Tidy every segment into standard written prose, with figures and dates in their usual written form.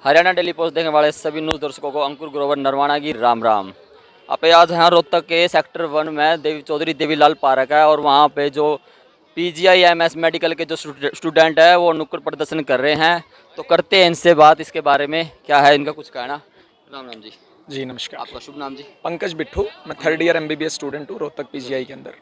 Haryana daily post देखने वाले सभी न्यूज़ दर्शकों को अंकुर ग्रोवर नरवाना की राम राम। आप आज यहाँ रोहतक के सेक्टर 1 में देवी चौधरी देवीलाल पार्क है और वहाँ पे जो PGI MS मेडिकल के जो स्टूडेंट है वो नुक्कड़ प्रदर्शन कर रहे हैं। तो करते हैं इनसे बात इसके बारे में, क्या है इनका कुछ कहना। राम राम जी। जी नमस्कार। आपका शुभ नाम जी? पंकज बिट्ठू, मैं थर्ड ईयर MBBS स्टूडेंट हूँ रोहतक PGI के अंदर।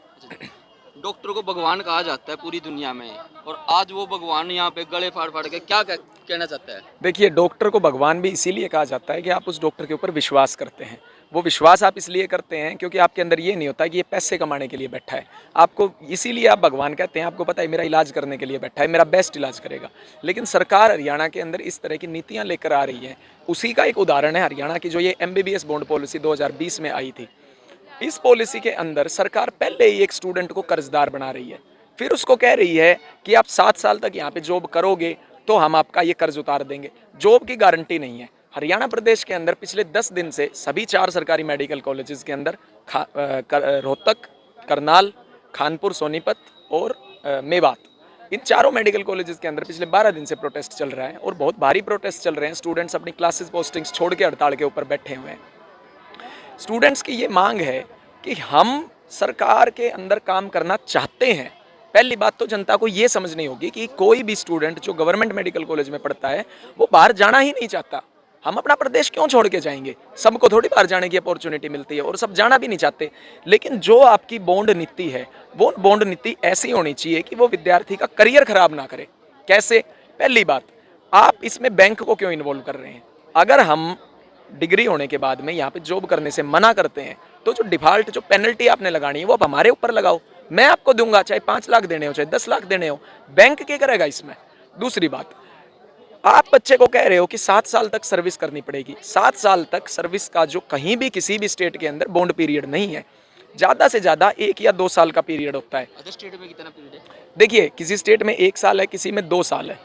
डॉक्टर को भगवान कहा जाता है पूरी दुनिया में, और आज वो भगवान यहाँ पे गले फाड़ फाड़ के क्या कहना चाहता है? देखिए, डॉक्टर को भगवान भी इसीलिए कहा जाता है कि आप उस डॉक्टर के ऊपर विश्वास करते हैं। वो विश्वास आप इसलिए करते हैं क्योंकि आपके अंदर ये नहीं होता कि ये पैसे कमाने के लिए बैठा है। आपको इसीलिए आप भगवान कहते हैं, आपको पता है मेरा इलाज करने के लिए बैठा है, मेरा बेस्ट इलाज करेगा। लेकिन सरकार हरियाणा के अंदर इस तरह की नीतियाँ लेकर आ रही है। उसी का एक उदाहरण है हरियाणा की जो ये MBBS बॉन्ड पॉलिसी 2020 में आई थी। इस पॉलिसी के अंदर सरकार पहले ही एक स्टूडेंट को कर्जदार बना रही है, फिर उसको कह रही है कि आप 7 साल तक यहाँ पे जॉब करोगे तो हम आपका ये कर्ज उतार देंगे। जॉब की गारंटी नहीं है। हरियाणा प्रदेश के अंदर पिछले 10 दिन से सभी 4 सरकारी मेडिकल कॉलेजेस के अंदर रोहतक, करनाल, खानपुर, सोनीपत और मेवात, इन चारों मेडिकल कॉलेजेस के अंदर पिछले 12 दिन से प्रोटेस्ट चल रहा है और बहुत भारी प्रोटेस्ट चल रहे हैं। स्टूडेंट्स अपनी क्लासेस पोस्टिंग्स छोड़ के हड़ताल के ऊपर बैठे हुए हैं। स्टूडेंट्स की ये मांग है कि हम सरकार के अंदर काम करना चाहते हैं। पहली बात तो जनता को ये समझनी होगी कि कोई भी स्टूडेंट जो गवर्नमेंट मेडिकल कॉलेज में पढ़ता है वो बाहर जाना ही नहीं चाहता। हम अपना प्रदेश क्यों छोड़ के जाएंगे? सबको थोड़ी बाहर जाने की अपॉर्चुनिटी मिलती है और सब जाना भी नहीं चाहते। लेकिन जो आपकी बॉन्ड नीति है वो बॉन्ड नीति ऐसी होनी चाहिए कि वो विद्यार्थी का करियर खराब ना करे। कैसे? पहली बात, आप इसमें बैंक को क्यों इन्वॉल्व कर रहे हैं? अगर हम डिग्री होने के बाद में यहाँ पे जॉब करने से मना करते हैं तो जो डिफॉल्ट जो पेनल्टी आपने लगानी है वो आप हमारे ऊपर लगाओ। मैं आपको दूंगा, चाहे 5 लाख देने हो चाहे 10 लाख देने हो। बैंक क्या करेगा इसमें? दूसरी बात, आप बच्चे को कह रहे हो कि 7 साल तक सर्विस करनी पड़ेगी। 7 साल तक सर्विस का जो कहीं भी किसी भी स्टेट के अंदर बॉन्ड पीरियड नहीं है। ज़्यादा से ज़्यादा 1 या 2 साल का पीरियड होता है। अदर स्टेट में कितना पीरियड है? देखिए, किसी स्टेट में 1 साल है, किसी में 2 साल है।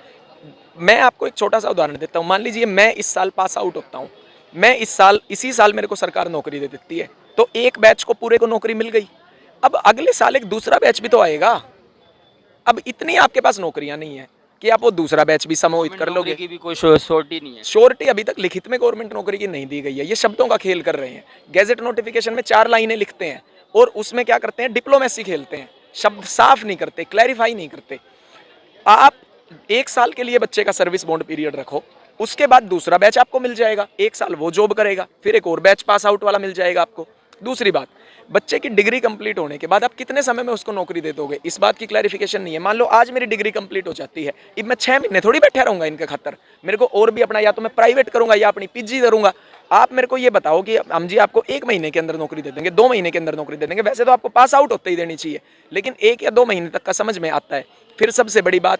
मैं आपको एक छोटा सा उदाहरण देता हूँ। मान लीजिए मैं इस साल पास आउट होता हूँ, मैं इसी साल मेरे को सरकार नौकरी दे देती है, तो एक बैच को पूरे को नौकरी मिल गई। अब अगले साल एक दूसरा बैच भी तो आएगा। अब इतनी आपके पास नौकरियां नहीं है कि आप वो दूसरा बैच भी समाहित कर लोगे। की भी कोई श्योरिटी नहीं है। श्योरिटी अभी तक लिखित में गवर्नमेंट नौकरी की नहीं दी गई है। ये शब्दों का खेल कर रहे हैं। गैजेट नोटिफिकेशन में 4 लाइनें लिखते हैं और उसमें क्या करते हैं? डिप्लोमेसी खेलते हैं। शब्द साफ नहीं करते, क्लैरिफाई नहीं करते। आप 1 साल के लिए बच्चे का सर्विस बॉन्ड पीरियड रखो, उसके बाद दूसरा बैच आपको मिल जाएगा। 1 साल वो जॉब करेगा, फिर एक और बैच पास आउट वाला मिल जाएगा आपको। दूसरी बात, बच्चे की डिग्री कंप्लीट होने के बाद आप कितने समय में उसको नौकरी दे दोगे, इस बात की क्लैरिफिकेशन नहीं है। मान लो आज मेरी डिग्री कंप्लीट हो जाती है, अब मैं 6 महीने थोड़ी बैठा रहूंगा इनके खातर। मेरे को और भी अपना, या तो मैं प्राइवेट करूंगा या अपनी PG करूंगा। आप मेरे को ये बताओ कि हम जी आपको 1 महीने के अंदर नौकरी दे देंगे, 2 महीने के अंदर नौकरी दे देंगे। वैसे तो आपको पास आउट होते ही देनी चाहिए, लेकिन 1 या 2 महीने तक का समझ में आता है। फिर सबसे बड़ी बात,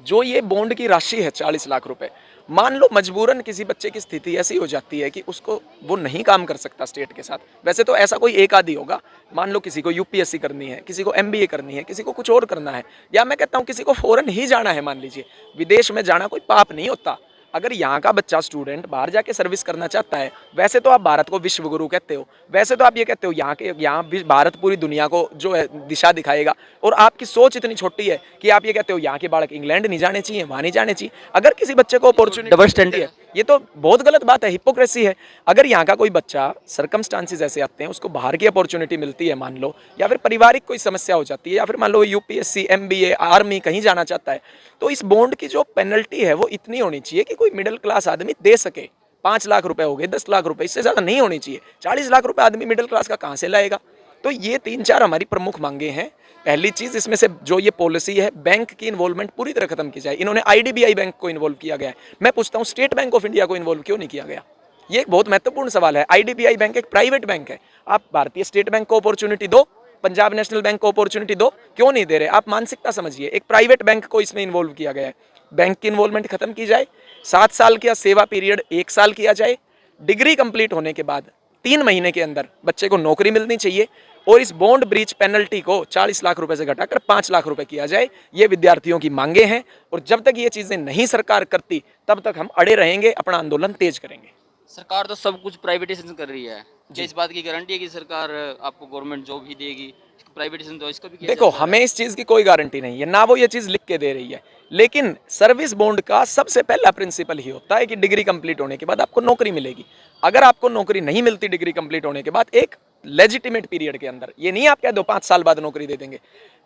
जो ये बॉन्ड की राशि है 40 लाख रुपए, मान लो मजबूरन किसी बच्चे की स्थिति ऐसी हो जाती है कि उसको वो नहीं काम कर सकता स्टेट के साथ। वैसे तो ऐसा कोई एक आदि होगा। मान लो किसी को UPSC करनी है, किसी को MBA करनी है, किसी को कुछ और करना है, या मैं कहता हूँ किसी को फॉरेन ही जाना है। मान लीजिए, विदेश में जाना कोई पाप नहीं होता। अगर यहाँ का बच्चा स्टूडेंट बाहर जाके सर्विस करना चाहता है, वैसे तो आप भारत को विश्व गुरु कहते हो, वैसे तो आप ये कहते हो यहाँ भारत पूरी दुनिया को जो है दिशा दिखाएगा, और आपकी सोच इतनी छोटी है कि आप ये कहते हो यहाँ के बालक इंग्लैंड नहीं जाने चाहिए, वहाँ नहीं जाने चाहिए। अगर किसी बच्चे को अपॉर्चुनिटी, डबल स्टैंडर्ड है, ये तो बहुत गलत बात है, हिपोक्रेसी है। अगर यहाँ का कोई बच्चा सर्कमस्टांसिस ऐसे आते हैं, उसको बाहर की अपॉर्चुनिटी मिलती है मान लो, या फिर पारिवारिक कोई समस्या हो जाती है, या फिर मान लो UPSC MBA आर्मी कहीं जाना चाहता है, तो इस बॉन्ड की जो पेनल्टी है वो इतनी होनी चाहिए कि कोई मिडिल क्लास आदमी दे सके। 5 लाख रुपए हो गए, 10 लाख रुपए, इससे ज्यादा नहीं होनी चाहिए। 40 लाख रुपए आदमी मिडिल क्लास का कहां से लाएगा? तो ये 3-4 हमारी प्रमुख मांगे हैं। पहली चीज इसमें से जो ये पॉलिसी है, बैंक की इन्वॉल्वमेंट पूरी तरह खत्म की जाए। इन्होंने IDBI बैंक को इन्वॉल्व किया गया है। मैं पूछता हूँ, स्टेट बैंक ऑफ इंडिया को इन्वॉल्व क्यों नहीं किया गया? ये एक बहुत महत्वपूर्ण सवाल है। IDBI बैंक एक प्राइवेट बैंक है। आप भारतीय स्टेट बैंक को अपॉर्चुनिटी दो, पंजाब नेशनल बैंक को अपॉर्चुनिटी दो, क्यों नहीं दे रहे? आप मानसिकता समझिए। एक प्राइवेट बैंक को इसमें इन्वॉल्व किया गया है। बैंक की इन्वॉल्वमेंट खत्म की जाए। 7 साल का सेवा पीरियड 1 साल किया जाए। डिग्री कंप्लीट होने के बाद 3 महीने के अंदर बच्चे को नौकरी मिलनी चाहिए, और इस बॉन्ड ब्रीच पेनल्टी को 40 लाख रुपए से घटाकर 5 लाख रुपए किया जाए। ये विद्यार्थियों की मांगे हैं, और जब तक ये चीजें नहीं सरकार करती तब तक हम अड़े रहेंगे, अपना आंदोलन तेज करेंगे। सरकार तो सब कुछ प्राइवेटाइजेशन कर रही है, क्या इस बात की गारंटी है कि सरकार आपको गवर्नमेंट जॉब ही देगी? प्राइवेटाइजेशन तो इसको भी किया देखो, जाता है। हमें इस चीज़ की कोई गारंटी नहीं है, ना वो ये चीज़ लिख के दे रही है। लेकिन सर्विस बॉन्ड का सबसे पहला प्रिंसिपल ही होता है कि डिग्री कंप्लीट होने के बाद आपको नौकरी मिलेगी। अगर आपको नौकरी नहीं मिलती डिग्री कंप्लीट होने के बाद एक लेजिटिमेट पीरियड के अंदर, ये नहीं आप कह दो 5 साल बाद नौकरी दे देंगे,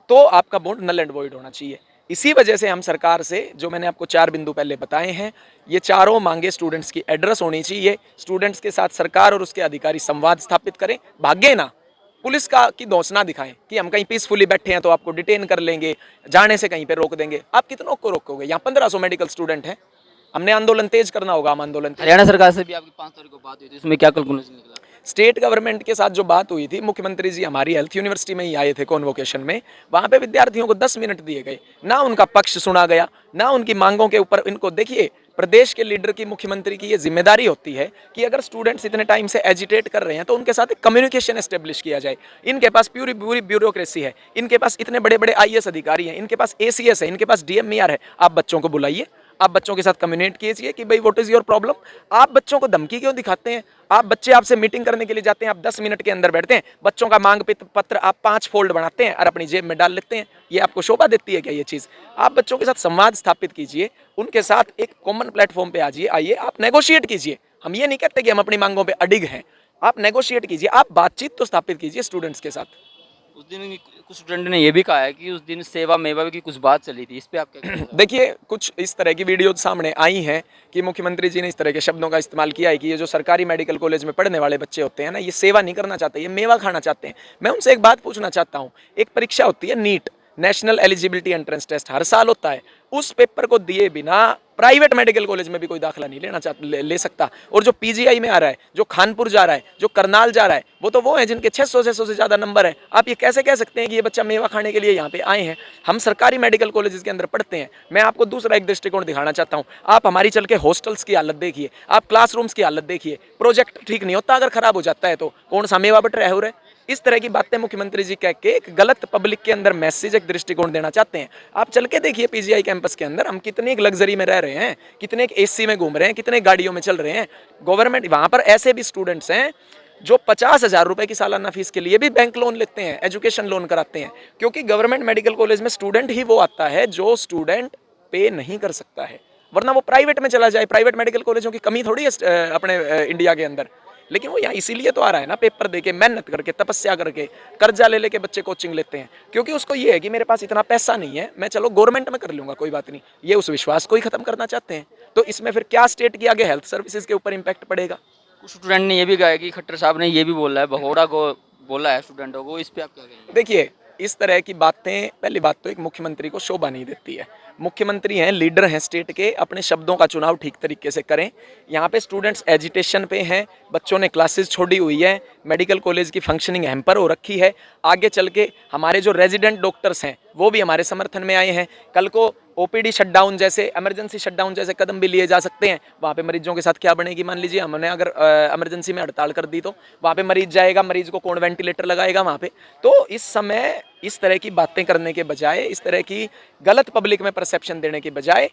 तो आपका बॉन्ड नल एंड वॉइड होना चाहिए। इसी वजह से हम सरकार से, जो मैंने आपको 4 बिंदु पहले बताए हैं, ये चारों मांगे स्टूडेंट्स की एड्रेस होनी चाहिए। स्टूडेंट्स के साथ सरकार और उसके अधिकारी संवाद स्थापित करें, भागे ना, पुलिस का की दोष ना दिखाएं कि हम कहीं पीसफुली बैठे हैं तो आपको डिटेन कर लेंगे, जाने से कहीं पे रोक देंगे। आप कितनों को रोकोगे? यहाँ 1500 मेडिकल स्टूडेंट हैं, हमने आंदोलन तेज करना होगा, हम आंदोलन हरियाणा सरकार से भी आपकी 5 तारीख को बात हुई थी, उसमें क्या कंक्लूजन निकला? स्टेट गवर्नमेंट के साथ जो बात हुई थी, मुख्यमंत्री जी हमारी हेल्थ यूनिवर्सिटी में ही आए थे कॉन्वोकेशन में, वहाँ पे विद्यार्थियों को 10 मिनट दिए गए, ना उनका पक्ष सुना गया, ना उनकी मांगों के ऊपर इनको। देखिए, प्रदेश के लीडर की, मुख्यमंत्री की ये जिम्मेदारी होती है कि अगर स्टूडेंट्स इतने टाइम से एजिटेट कर रहे हैं तो उनके साथ एक कम्युनिकेशन एस्टेब्लिश किया जाए। इनके पास पूरी पूरी ब्यूरोक्रेसी है, इनके पास इतने बड़े बड़े आईएएस अधिकारी हैं, इनके पास एसीएस है, इनके पास डीएमईआर है। आप बच्चों को बुलाइए, आप बच्चों के साथ कम्युनिकेट कीजिए कि भाई व्हाट इज योर प्रॉब्लम। आप बच्चों को धमकी क्यों दिखाते हैं? आप बच्चे आपसे मीटिंग करने के लिए जाते हैं, आप 10 मिनट के अंदर बैठते हैं, बच्चों का मांग पत्र आप 5 फोल्ड बनाते हैं और अपनी जेब में डाल लेते हैं। ये आपको शोभा देती है क्या ये चीज़? आप बच्चों के साथ संवाद स्थापित कीजिए, उनके साथ एक कॉमन प्लेटफॉर्म पे आइए, आप नेगोशिएट कीजिए। हम ये नहीं कहते कि हम अपनी मांगों पे अडिग हैं, आप नेगोशिएट कीजिए, आप बातचीत तो स्थापित कीजिए स्टूडेंट्स के साथ। उस दिन कुछ स्टूडेंट ने ये भी कहा है कि उस दिन सेवा मेवा की कुछ बात चली थी, इस पे आप क्या कहना चाहेंगे? देखिए, कुछ इस तरह की वीडियो सामने आई हैं कि मुख्यमंत्री जी ने इस तरह के शब्दों का इस्तेमाल किया है कि ये जो सरकारी मेडिकल कॉलेज में पढ़ने वाले बच्चे होते हैं ना, ये सेवा नहीं करना चाहते, ये मेवा खाना चाहते हैं। मैं उनसे एक बात पूछना चाहता हूँ, एक परीक्षा होती है NEET, national eligibility entrance test, हर साल होता है। उस पेपर को दिए बिना प्राइवेट मेडिकल कॉलेज में भी कोई दाखिला नहीं ले सकता। और जो पीजीआई में आ रहा है, जो खानपुर जा रहा है, जो करनाल जा रहा है, वो हैं जिनके 600 से ज़्यादा नंबर है। आप ये कैसे कह सकते हैं कि ये बच्चा मेवा खाने के लिए यहाँ पे आए हैं? हम सरकारी मेडिकल कॉलेजेस के अंदर पढ़ते हैं। मैं आपको दूसरा एक दृष्टिकोण दिखाना चाहता हूँ। आप हमारी चल के हॉस्टल्स की हालत देखिए, आप क्लासरूम्स की हालत देखिए। प्रोजेक्ट ठीक नहीं होता, अगर खराब हो जाता है तो कौन सा मेवा बट रहा है? इस तरह की बातें मुख्यमंत्री जी कह के एक गलत पब्लिक के अंदर मैसेज, एक दृष्टिकोण देना चाहते हैं। आप चल के देखिए पीजीआई कैंपस के अंदर हम कितने एक लग्जरी में रह रहे हैं, कितने एक एसी में घूम रहे हैं, कितने गाड़ियों में चल रहे हैं। गवर्नमेंट, वहाँ पर ऐसे भी स्टूडेंट्स हैं जो 50,000 रुपए की सालाना फीस के लिए भी बैंक लोन लेते हैं, एजुकेशन लोन कराते हैं, क्योंकि गवर्नमेंट मेडिकल कॉलेज में स्टूडेंट ही वो आता है जो स्टूडेंट पे नहीं कर सकता है, वरना वो प्राइवेट में चला जाए। प्राइवेट मेडिकल कॉलेजों की कमी थोड़ी है अपने इंडिया के अंदर, लेकिन वो यहाँ इसीलिए तो आ रहा है ना, पेपर देके, मेहनत करके, तपस्या करके, कर्जा ले लेके बच्चे कोचिंग लेते हैं, क्योंकि उसको ये है कि मेरे पास इतना पैसा नहीं है, मैं चलो गवर्नमेंट में कर लूंगा, कोई बात नहीं। ये उस विश्वास को ही खत्म करना चाहते हैं। तो इसमें फिर क्या स्टेट की आगे हेल्थ सर्विसेज के ऊपर इम्पैक्ट पड़ेगा? कुछ स्टूडेंट ने ये भी कहा है कि खट्टर साहब ने ये भी बोला है, भगोड़ा को बोला है स्टूडेंटों को, इस पे आप क्या कहेंगे? देखिए, इस तरह की बातें, पहली बात तो एक मुख्यमंत्री को शोभा नहीं देती है। मुख्यमंत्री हैं, लीडर हैं स्टेट के, अपने शब्दों का चुनाव ठीक तरीके से करें। यहाँ पे स्टूडेंट्स एजिटेशन पे हैं, बच्चों ने क्लासेस छोड़ी हुई है, मेडिकल कॉलेज की फंक्शनिंग हैम्पर हो रखी है। आगे चल के हमारे जो रेजिडेंट डॉक्टर्स हैं वो भी हमारे समर्थन में आए हैं। कल को ओपीडी शटडाउन जैसे, इमरजेंसी शटडाउन जैसे कदम भी लिए जा सकते हैं। वहाँ पे मरीजों के साथ क्या बनेगी? मान लीजिए हमने अगर इमरजेंसी में हड़ताल कर दी तो वहाँ पे मरीज जाएगा, मरीज को कौन वेंटिलेटर लगाएगा वहाँ पे? तो इस समय इस तरह की बातें करने के बजाय, इस तरह की गलत पब्लिक में परसेप्शन देने के बजाय,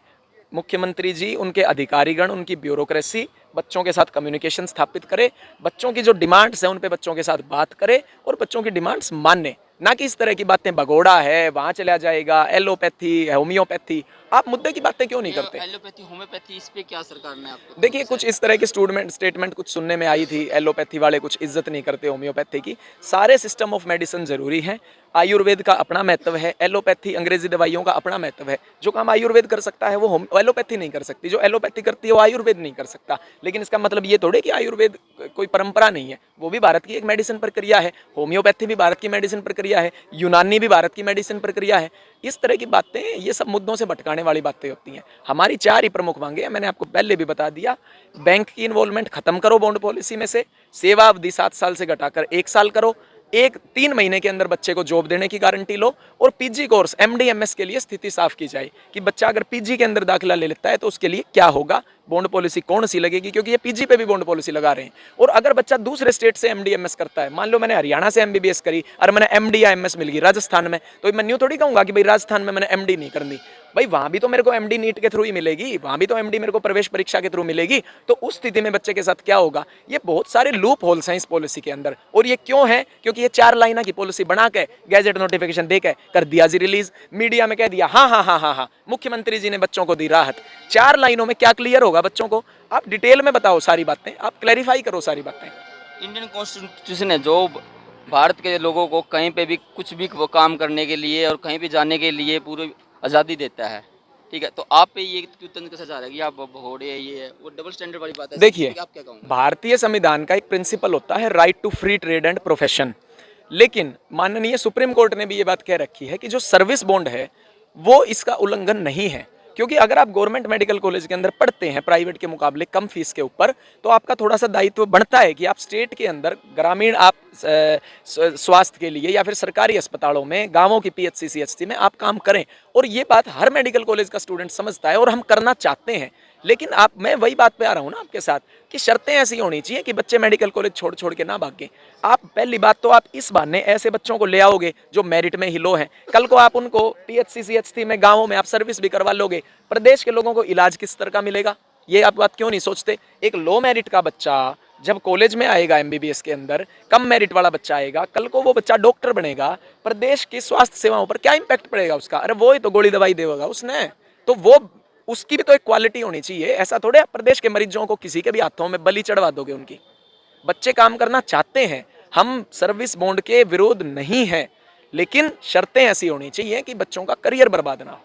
मुख्यमंत्री जी, उनके अधिकारीगण, उनकी ब्यूरोक्रेसी बच्चों के साथ कम्युनिकेशन स्थापित करे, बच्चों की जो डिमांड्स हैं उन पे बच्चों के साथ बात करे और बच्चों की डिमांड्स माने, ना कि इस तरह की बातें, भगोड़ा है, वहाँ चला जाएगा, एलोपैथी, होम्योपैथी। आप मुद्दे की बातें क्यों नहीं करते? एलोपैथी, होम्योपैथी, इस पे क्या सरकार ने आपको? देखिए, कुछ इस तरह की स्टेटमेंट कुछ सुनने में आई थी, एलोपैथी वाले कुछ इज्जत नहीं करते होम्योपैथी की। सारे सिस्टम ऑफ मेडिसिन जरूरी हैं। आयुर्वेद का अपना महत्व है, एलोपैथी, अंग्रेजी दवाइयों का अपना महत्व है। जो काम आयुर्वेद कर सकता है वो एलोपैथी नहीं कर सकती, जो एलोपैथी करती है वो आयुर्वेद नहीं कर सकता। लेकिन इसका मतलब ये थोड़े कि आयुर्वेद कोई परंपरा नहीं है, वो भी भारत की एक मेडिसिन प्रक्रिया है। होम्योपैथी भी भारत की मेडिसिन प्रक्रिया है, यूनानी भी भारत की मेडिसिन प्रक्रिया है। इस तरह की बातें, ये सब मुद्दों से भटकाने वाली बातें होती हैं। हमारी 4 ही प्रमुख मांगे हैं, मैंने आपको पहले भी बता दिया। बैंक की इन्वॉल्वमेंट खत्म करो बॉन्ड पॉलिसी में से, सेवा अवधि 7 साल से घटाकर 1 साल करो, 3 महीने के अंदर बच्चे को जॉब देने की गारंटी लो, और पीजी कोर्स MD MS के लिए स्थिति साफ की जाए कि बच्चा अगर पीजी के अंदर दाखिला ले लेता है तो उसके लिए क्या होगा, बॉन्ड पॉलिसी कौन सी लगेगी, क्योंकि ये पीजी पे भी बॉन्ड पॉलिसी लगा रहे हैं। और अगर बच्चा दूसरे स्टेट से एमडी एमएस करता है, मान लो मैंने हरियाणा से एमबीबीएस करी और मैंने एमडी या एमएस मिल गई राजस्थान में, तो मैं न्यू थोड़ी कहूंगा कि भाई राजस्थान में मैंने एमडी नहीं करनी, भाई वहां भी तो मेरे को एमडी नीट के थ्रू ही मिलेगी, वहां भी तो एमडी मेरे को प्रवेश परीक्षा के थ्रू मिलेगी। तो उस स्थिति में बच्चे के साथ क्या होगा, ये बहुत सारे लूप होल्स हैं इस पॉलिसी के अंदर। और ये क्यों है, क्योंकि ये 4 लाइना की पॉलिसी बना के गैजेट नोटिफिकेशन दे के कर दिया जी रिलीज, मीडिया में कह दिया हाँ हाँ हाँ हाँ हाँ, मुख्यमंत्री जी ने बच्चों को दी राहत। 4 लाइनों में क्या क्लियर होगा बच्चों को, आप डिटेल में बताओ सारी बातें, आप क्लैरिफाई करो सारी बातें। इंडियन कॉन्स्टिट्यूशन है जो भारत के लोगों को कहीं पे भी कुछ भी वो काम करने के लिए और कहीं भी जाने के लिए पूरी आज़ादी देता है, ठीक है। तो आप पे ये क्यों तंज कसा जा रहा है कि आप भगोड़े ये है, वो डबल स्टैंडर्ड वाली बात है। देखिए, आप क्या कहोगे? भारतीय संविधान का एक प्रिंसिपल होता है right to free trade and profession, लेकिन माननीय सुप्रीम कोर्ट ने भी ये बात कह रखी है कि जो सर्विस बॉन्ड है वो इसका उल्लंघन नहीं है। क्योंकि अगर आप गवर्नमेंट मेडिकल कॉलेज के अंदर पढ़ते हैं प्राइवेट के मुकाबले कम फीस के ऊपर, तो आपका थोड़ा सा दायित्व बनता है कि आप स्टेट के अंदर ग्रामीण आप स्वास्थ्य के लिए या फिर सरकारी अस्पतालों में, गांवों की पीएचसी सीएचसी में आप काम करें। और ये बात हर मेडिकल कॉलेज का स्टूडेंट समझता है और हम करना चाहते हैं। लेकिन मैं वही बात पे आ रहा हूँ ना आपके साथ कि शर्तें ऐसी होनी चाहिए कि बच्चे मेडिकल कॉलेज छोड़ छोड़ के ना भागें। आप पहली बात तो आप इस बहाने ऐसे बच्चों को ले आओगे जो मेरिट में ही लो हैं, कल को आप उनको पीएचसी सीएचसी में गाँवों में आप सर्विस भी करवा लोगे, प्रदेश के लोगों को इलाज किस तरह का मिलेगा, ये आप बात क्यों नहीं सोचते। एक लो मेरिट का बच्चा जब कॉलेज में आएगा एमबीबीएस के अंदर, कम मेरिट वाला बच्चा आएगा, कल को वो बच्चा डॉक्टर बनेगा, प्रदेश की स्वास्थ्य सेवाओं पर क्या इंपैक्ट पड़ेगा उसका। अरे वो ही तो गोली दवाई देगा उसने, तो वो उसकी भी तो एक क्वालिटी होनी चाहिए। ऐसा थोड़े प्रदेश के मरीजों को किसी के भी हाथों में बलि चढ़वा दोगे उनकी। बच्चे काम करना चाहते हैं, हम सर्विस बॉन्ड के विरोध नहीं है, लेकिन शर्तें ऐसी होनी चाहिए कि बच्चों का करियर बर्बाद ना हो।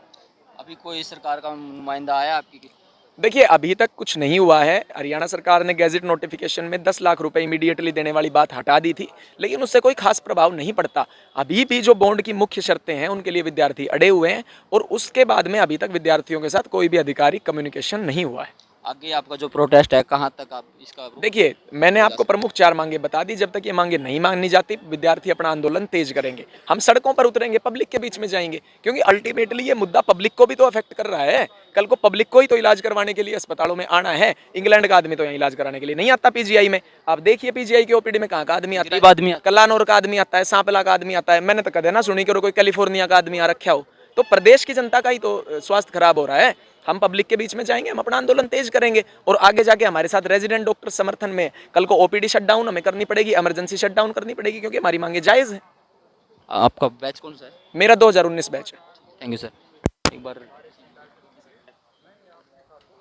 अभी कोई सरकार का नुमाइंदा आया आपकी? देखिए, अभी तक कुछ नहीं हुआ है। हरियाणा सरकार ने गैजेट नोटिफिकेशन में 10 लाख रुपए इमीडिएटली देने वाली बात हटा दी थी, लेकिन उससे कोई खास प्रभाव नहीं पड़ता। अभी भी जो बॉन्ड की मुख्य शर्तें हैं उनके लिए विद्यार्थी अड़े हुए हैं, और उसके बाद में अभी तक विद्यार्थियों के साथ कोई भी अधिकारी कम्युनिकेशन नहीं हुआ है। आगे आपका जो प्रोटेस्ट है कहाँ तक आप इसका? देखिए, मैंने आपको प्रमुख 4 मांगे बता दी। जब तक ये मांगे नहीं मांगनी जाती, विद्यार्थी अपना आंदोलन तेज करेंगे। हम सड़कों पर उतरेंगे, पब्लिक के बीच में जाएंगे, क्योंकि अल्टीमेटली ये मुद्दा पब्लिक को भी तो अफेक्ट कर रहा है। कल को पब्लिक को ही तो इलाज करवाने के लिए अस्पतालों में आना है। इंग्लैंड का आदमी तो यहाँ इलाज कराने के लिए नहीं आता पीजीआई में। आप देखिए पीजीआई की ओपीडी में कहाँ का आदमी आता है, कलानौर का आदमी आता है, सांपला का आदमी आता है। मैंने तो कदे ना सुनी करो कोई कैलिफोर्निया का आदमी आ रखा हो। तो प्रदेश की जनता का ही तो स्वास्थ्य खराब हो रहा है। हम पब्लिक के बीच में जाएंगे, हम अपना आंदोलन तेज करेंगे, और आगे जाके हमारे साथ रेजिडेंट डॉक्टर समर्थन में कल को ओपीडी शटडाउन हमें करनी पड़ेगी, इमरजेंसी शटडाउन करनी पड़ेगी, क्योंकि हमारी मांगे जायज़ है। आपका बैच कौन सा है? मेरा 2019 बैच है। Thank you sir. एक बार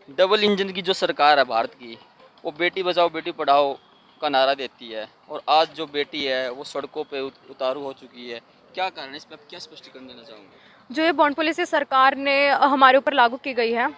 डबल इंजन की जो सरकार है भारत की, वो बेटी बचाओ बेटी पढ़ाओ का नारा देती है, और आज जो बेटी है वो सड़कों पे उतारू हो चुकी है। क्या कारण है, इस पर आप क्या स्पष्टीकरण देना चाहूँगा? जो ये बॉन्ड पॉलिसी सरकार ने हमारे ऊपर लागू की गई है,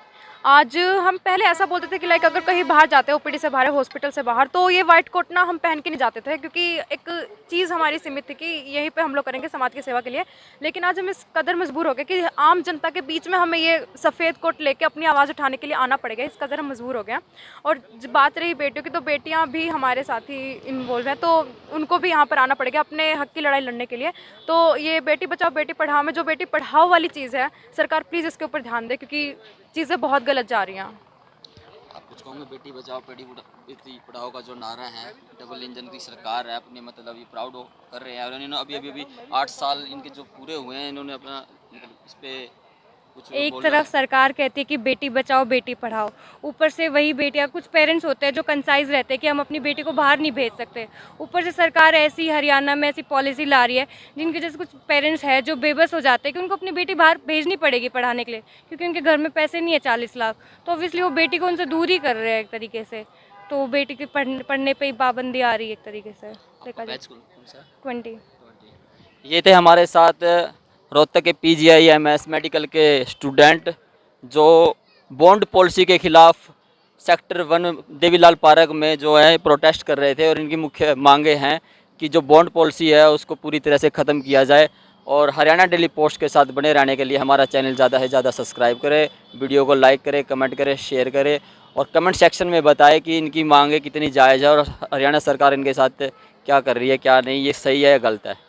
आज हम पहले ऐसा बोलते थे कि लाइक अगर कहीं बाहर जाते हैं, ओपीडी से बाहर, हॉस्पिटल से बाहर, तो ये वाइट कोट ना हम पहन के नहीं जाते थे, क्योंकि एक चीज़ हमारी सीमित थी कि यहीं पे हम लोग करेंगे समाज की सेवा के लिए। लेकिन आज हम इस कदर मजबूर हो गए कि आम जनता के बीच में हमें ये सफ़ेद कोट लेके अपनी आवाज़ उठाने के लिए आना पड़ेगा। इस कदर हम मजबूर हो गए। और बात रही बेटियों की, तो बेटियाँ भी हमारे साथ ही इन्वॉल्व हैं, तो उनको भी यहाँ पर आना पड़ेगा अपने हक की लड़ाई लड़ने के लिए। तो ये बेटी बचाओ बेटी पढ़ाओ में जो बेटी पढ़ाओ वाली चीज़ है, सरकार प्लीज़ इसके ऊपर ध्यान दे, क्योंकि चीज़ें बहुत गलत जा रही हैं। आप कुछ कहोगे? बेटी बचाओ बेटी पढ़ाओ का जो नारा है, डबल इंजन की सरकार है, अपने मतलब ये प्राउड कर रहे हैं, और इन्होंने अभी 8 साल इनके जो पूरे हुए हैं, इन्होंने अपना मतलब इस पे कुछ एक बोलना तरफ है? सरकार कहती है कि बेटी बचाओ बेटी पढ़ाओ, ऊपर से वही बेटियां, कुछ पेरेंट्स होते हैं जो कंसाइज रहते हैं कि हम अपनी बेटी को बाहर नहीं भेज सकते, ऊपर से सरकार ऐसी हरियाणा में ऐसी पॉलिसी ला रही है जिनके जैसे कुछ पेरेंट्स हैं जो बेबस हो जाते हैं कि उनको अपनी बेटी बाहर भेजनी पड़ेगी पढ़ाने के लिए, क्योंकि उनके घर में पैसे नहीं है 40 लाख, तो ऑब्वियसली वो बेटी को उनसे दूर ही कर रहे हैं एक तरीके से। तो बेटी की पढ़ने पर ही पाबंदी आ रही है एक तरीके से देखा जाए। बैच कौन सा? 20। ये थे हमारे साथ रोहतक के PGI-MS मेडिकल के स्टूडेंट जो बॉन्ड पॉलिसी के खिलाफ सेक्टर 1 देवीलाल पार्क में जो है प्रोटेस्ट कर रहे थे, और इनकी मुख्य मांगे हैं कि जो बॉन्ड पॉलिसी है उसको पूरी तरह से ख़त्म किया जाए। और हरियाणा डेली पोस्ट के साथ बने रहने के लिए हमारा चैनल ज़्यादा से ज़्यादा सब्सक्राइब करें, वीडियो को लाइक करें, कमेंट करें, शेयर करें, और कमेंट सेक्शन में बताएं कि इनकी मांगे कितनी जायज़ है और हरियाणा सरकार इनके साथ क्या कर रही है, क्या नहीं, ये सही है या गलत है।